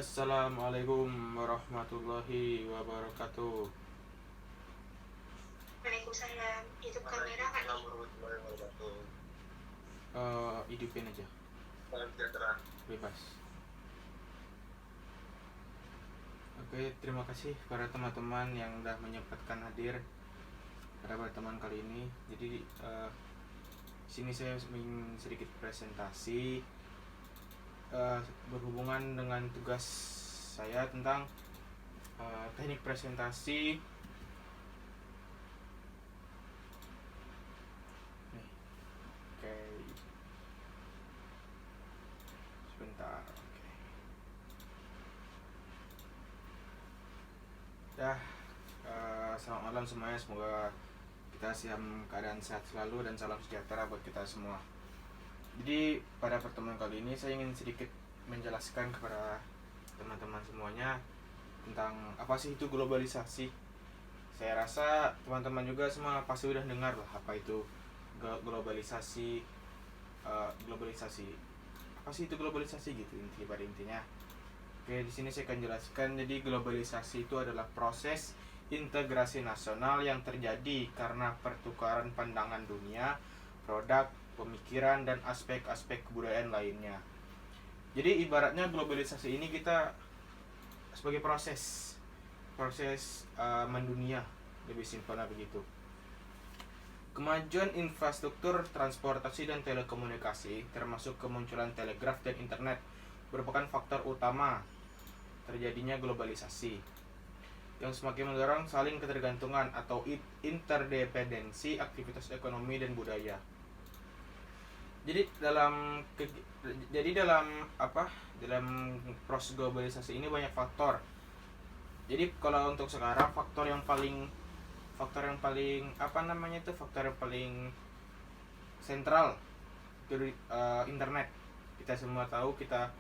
Assalamualaikum warahmatullahi wabarakatuh. Waalaikumsalam. YouTube kamera kan nih? Warahmatullahi wabarakatuh. Hidupin aja, Salam sejahtera. bebas. Oke, terima kasih para teman-teman yang udah menyempatkan hadir pada pertemuan kali ini. Jadi sini saya ingin sedikit presentasi berhubungan dengan tugas saya tentang teknik presentasi. Oke, sebentar. Oke. Selamat malam semuanya. Semoga kita dalam keadaan sehat selalu dan salam sejahtera buat kita semua. Jadi pada pertemuan kali ini saya ingin sedikit menjelaskan kepada teman-teman semuanya tentang apa sih itu globalisasi. Saya rasa teman-teman juga semua pasti udah dengar lah apa itu globalisasi. Globalisasi apa sih itu globalisasi gitu pada intinya. Oke, di sini saya akan jelaskan. Jadi globalisasi itu adalah proses integrasi nasional yang terjadi karena pertukaran pandangan dunia, produk, pemikiran, dan aspek-aspek kebudayaan lainnya. Jadi ibaratnya globalisasi ini kita sebagai proses mendunia, lebih simpelnya begitu. Kemajuan infrastruktur transportasi dan telekomunikasi, termasuk kemunculan telegraf dan internet, merupakan faktor utama terjadinya globalisasi yang semakin mendorong saling ketergantungan atau interdependensi aktivitas ekonomi dan budaya. Jadi dalam proses globalisasi ini banyak faktor. Jadi kalau untuk sekarang faktor yang paling sentral dari internet. Kita semua tahu kita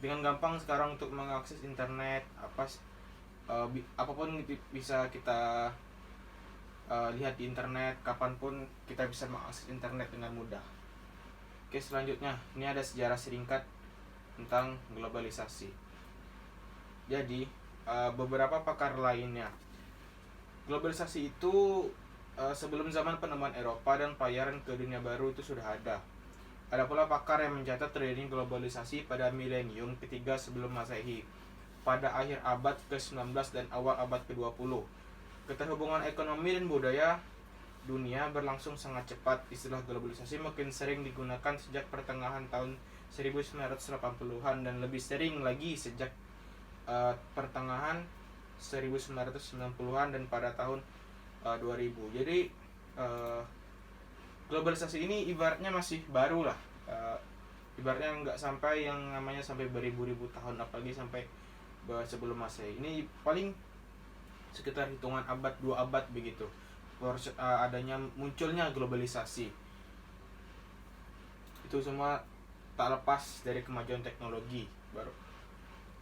dengan gampang sekarang untuk mengakses internet, apapun bisa kita lihat di internet, kapanpun kita bisa mengakses internet dengan mudah. Oke, selanjutnya ini ada sejarah singkat tentang globalisasi. Jadi beberapa pakar lainnya, globalisasi itu sebelum zaman penemuan Eropa dan pelayaran ke dunia baru itu sudah ada. Ada pula pakar yang mencatat terjadinya globalisasi pada milenium ketiga sebelum Masehi, pada akhir abad ke-19 dan awal abad ke-20. Keterhubungan ekonomi dan budaya dunia berlangsung sangat cepat. Istilah globalisasi makin sering digunakan sejak pertengahan tahun 1980-an dan lebih sering lagi sejak pertengahan 1990-an dan pada tahun 2000. Jadi globalisasi ini ibaratnya masih baru lah. Ibaratnya nggak sampai yang namanya sampai beribu-ribu tahun, apalagi sampai sebelum Masehi. Ini paling sekitar hitungan abad, 2 abad begitu. Munculnya globalisasi. Itu semua tak lepas dari kemajuan teknologi baru.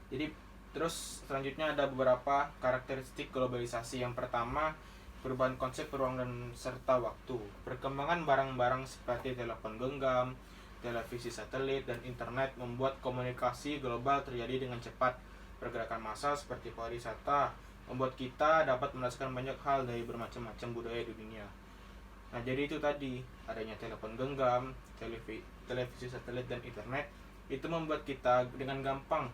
Jadi terus selanjutnya ada beberapa karakteristik globalisasi. Yang pertama, perubahan konsep ruang dan serta waktu. Perkembangan barang-barang seperti telepon genggam, televisi satelit, dan internet membuat komunikasi global terjadi dengan cepat. Pergerakan massal seperti pariwisata membuat kita dapat merasakan banyak hal dari bermacam-macam budaya di dunia. Nah, jadi itu tadi adanya telepon genggam, televisi satelit, dan internet itu membuat kita dengan gampang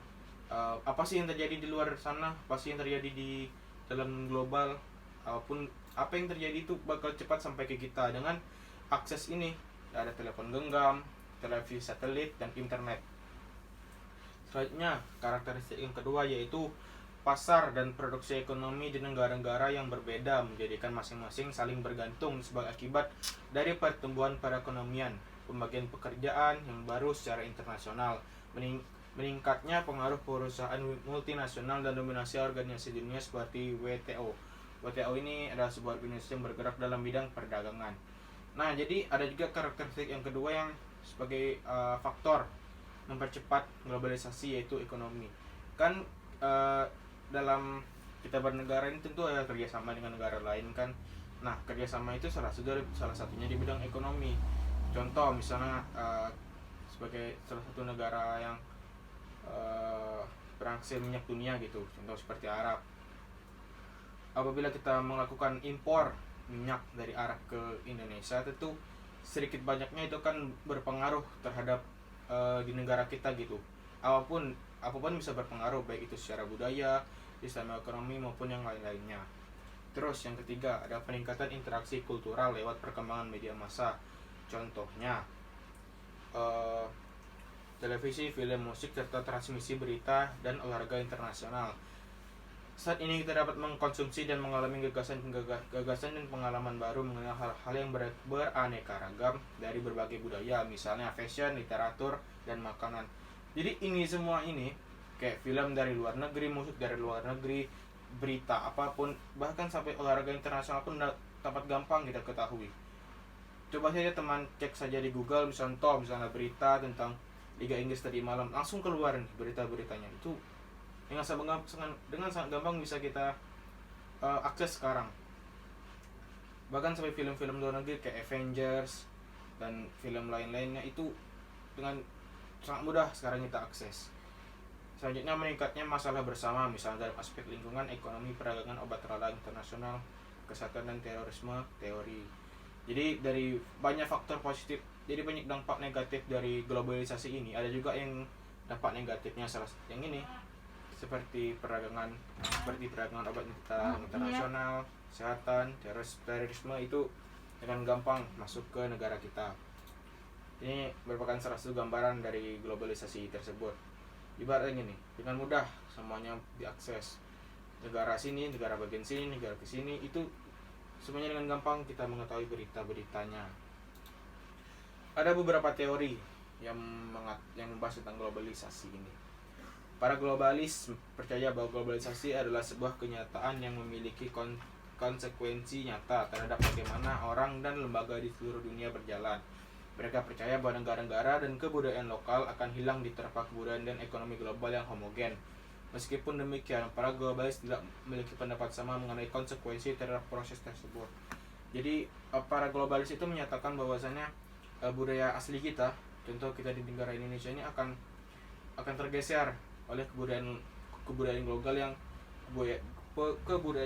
apa sih yang terjadi di luar sana, apa sih yang terjadi di dalam global, apapun apa yang terjadi itu bakal cepat sampai ke kita dengan akses ini. Ada telepon genggam, televisi satelit, dan internet. Selanjutnya, karakteristik yang kedua yaitu pasar dan produksi ekonomi di negara-negara yang berbeda menjadikan masing-masing saling bergantung sebagai akibat dari pertumbuhan perekonomian, pembagian pekerjaan yang baru secara internasional, meningkatnya pengaruh perusahaan multinasional dan dominasi organisasi dunia seperti WTO. WTO ini adalah sebuah organisasi yang bergerak dalam bidang perdagangan. Nah, jadi ada juga karakteristik yang kedua yang sebagai faktor mempercepat globalisasi, yaitu ekonomi. Kan dalam kita bernegara ini tentu ada kerjasama dengan negara lain kan. Nah, kerjasama itu salah satunya di bidang ekonomi. Contoh misalnya sebagai salah satu negara yang penghasil minyak dunia gitu, contoh seperti Arab. Apabila kita melakukan impor minyak dari Arab ke Indonesia, tentu sedikit banyaknya itu kan berpengaruh terhadap di negara kita gitu. Apapun bisa berpengaruh, baik itu secara budaya, sistem ekonomi maupun yang lain-lainnya. Terus yang ketiga, ada peningkatan interaksi kultural lewat perkembangan media massa. Contohnya televisi, film, musik, serta transmisi berita dan olahraga internasional. Saat ini kita dapat mengkonsumsi dan mengalami gagasan dan pengalaman baru mengenai hal-hal yang beraneka ragam dari berbagai budaya, misalnya fashion, literatur, dan makanan. Jadi ini semua ini kayak film dari luar negeri, musik dari luar negeri, berita apapun, bahkan sampai olahraga internasional pun dapat gampang kita ketahui. Coba saja teman cek saja di Google misalnya berita tentang Liga Inggris tadi malam, langsung keluar nih berita-beritanya. Itu dengan sangat gampang bisa kita akses sekarang. Bahkan sampai film-film luar negeri kayak Avengers dan film lain-lainnya itu dengan sangat mudah sekarang kita akses. Selanjutnya, meningkatnya masalah bersama, misalnya dalam aspek lingkungan, ekonomi, perdagangan, obat terlarang internasional, kesehatan dan terorisme, teori. Jadi dari banyak faktor positif, jadi banyak dampak negatif dari globalisasi ini. Ada juga yang dampak negatifnya, salah satu yang ini seperti perdagangan obat internasional, kesehatan, terorisme itu dengan gampang masuk ke negara kita. Ini merupakan salah satu gambaran dari globalisasi tersebut. Ibaratnya gini, dengan mudah semuanya diakses. Negara sini, negara bagian sini, negara ke sini, itu semuanya dengan gampang kita mengetahui berita-beritanya. Ada beberapa teori yang membahas tentang globalisasi ini. Para globalis percaya bahwa globalisasi adalah sebuah kenyataan yang memiliki konsekuensi nyata terhadap bagaimana orang dan lembaga di seluruh dunia berjalan. Mereka percaya bahwa negara-negara dan kebudayaan lokal akan hilang diterpa kebudayaan dan ekonomi global yang homogen. Meskipun demikian, para globalis tidak memiliki pendapat sama mengenai konsekuensi terhadap proses tersebut. Jadi, para globalis itu menyatakan bahwasanya budaya asli kita, contoh kita di negara Indonesia ini akan tergeser oleh kebudayaan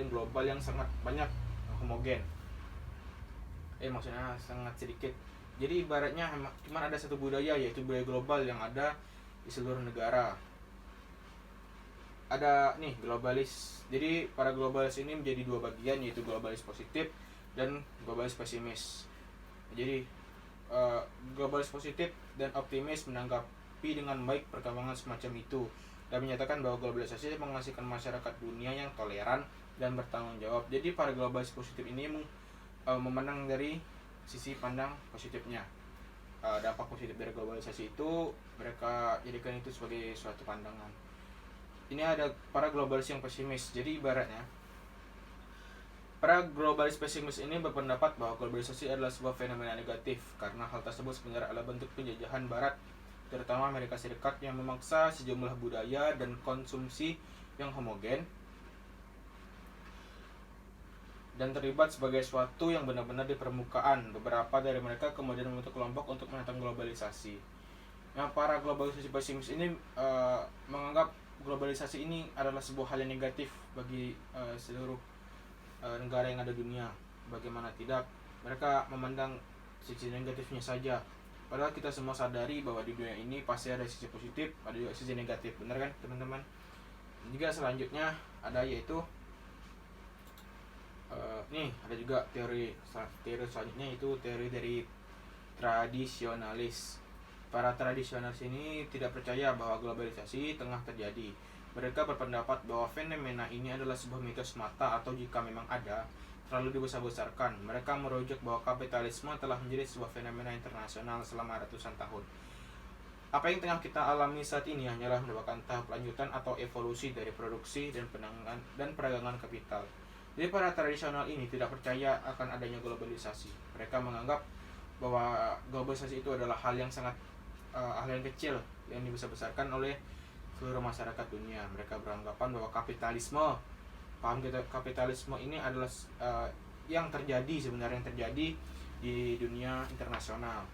global yang sangat banyak, homogen. Maksudnya sangat sedikit. Jadi ibaratnya cuma ada satu budaya, yaitu budaya global yang ada di seluruh negara. Ada nih globalis. Jadi para globalis ini menjadi dua bagian, yaitu globalis positif dan globalis pesimis. Jadi globalis positif dan optimis menanggapi dengan baik perkembangan semacam itu dan menyatakan bahwa globalisasi menghasilkan masyarakat dunia yang toleran dan bertanggung jawab. Jadi para globalis positif ini memandang dari sisi pandang positifnya. Dampak positif dari globalisasi itu mereka jadikan itu sebagai suatu pandangan. Ini ada para globalis yang pesimis. Jadi ibaratnya para globalis pesimis ini berpendapat bahwa globalisasi adalah sebuah fenomena negatif karena hal tersebut sebenarnya adalah bentuk penjajahan Barat, terutama Amerika Serikat, yang memaksa sejumlah budaya dan konsumsi yang homogen dan terlibat sebagai suatu yang benar-benar di permukaan. Beberapa dari mereka kemudian membentuk kelompok untuk menentang globalisasi. Nah, para globalisasi pesimis ini menganggap globalisasi ini adalah sebuah hal yang negatif bagi seluruh negara yang ada di dunia. Bagaimana tidak, mereka memandang sisi negatifnya saja. Padahal kita semua sadari bahwa di dunia ini pasti ada sisi positif, ada juga sisi negatif. Benar kan, teman-teman? Juga selanjutnya ada yaitu nih ada juga teori selanjutnya, itu teori dari tradisionalis. Para tradisionalis ini tidak percaya bahwa globalisasi tengah terjadi. Mereka berpendapat bahwa fenomena ini adalah sebuah mitos semata, atau jika memang ada, terlalu dibesar-besarkan. Mereka merujuk bahwa kapitalisme telah menjadi sebuah fenomena internasional selama ratusan tahun. Apa yang tengah kita alami saat ini hanyalah merupakan tahap lanjutan atau evolusi dari produksi dan perdagangan kapital. Jadi para tradisional ini tidak percaya akan adanya globalisasi. Mereka menganggap bahwa globalisasi itu adalah hal yang sangat hal yang kecil yang dibesar-besarkan oleh seluruh masyarakat dunia. Mereka beranggapan bahwa kapitalisme ini adalah yang terjadi di dunia internasional.